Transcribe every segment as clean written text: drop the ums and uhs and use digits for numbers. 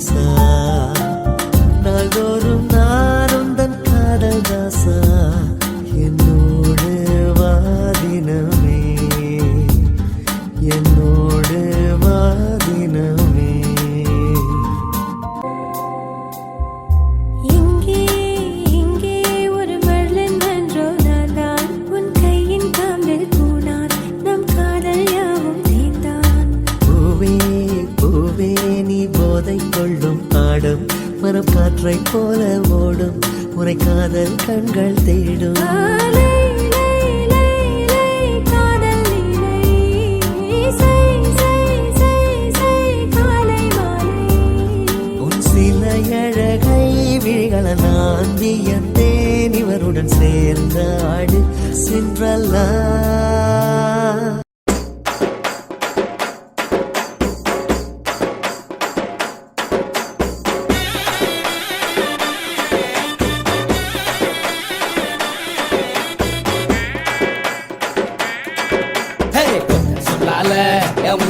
பரிசா நாள்தோறும் நான் உந்தன் காதல் தாசா என்னோடு வாதினமே என்னோடு வாதினமே கொள்ளும் ஆடும் மரம் காற்றை போல ஓடும் உரை காதல் கண்கள் தேடும் உன் சில அழகை விழிகள நான் வியந்தேன் இவருடன் சேர்ந்த ஆடு சென்றல்லா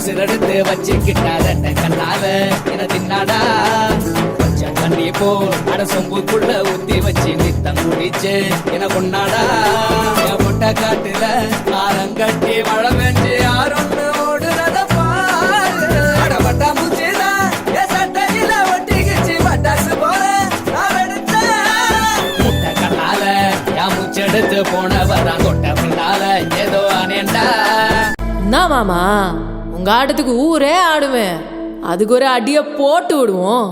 முசிரெடுத்து வச்சுக்கிட்டாத கண்ணால என தின்னாடா கொஞ்சம் தண்ணி போல் அட சொம்புக்குள்ள ஊத்தி வச்சு நித்தம் குடிச்சு என கொண்டாடா பொட்ட காட்டுல ஆரங்கட்டி மழை பெஞ்சு யாரொன்னு ஓடுறத பாரு அடப்பட்டா முச்சிதா சட்டையில ஒட்டிக்கிச்சு பட்டாசு போல முட்டை கண்ணால என் முச்செடுத்து போனவதான் கொட்ட பின்னால ஏதோ அனேண்டா மாமா உங்க ஆட்டத்துக்கு ஊரே ஆடுவேன் அதுக்கு ஒரு அடிய போட்டு விடுவோம்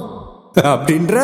அப்படின்ற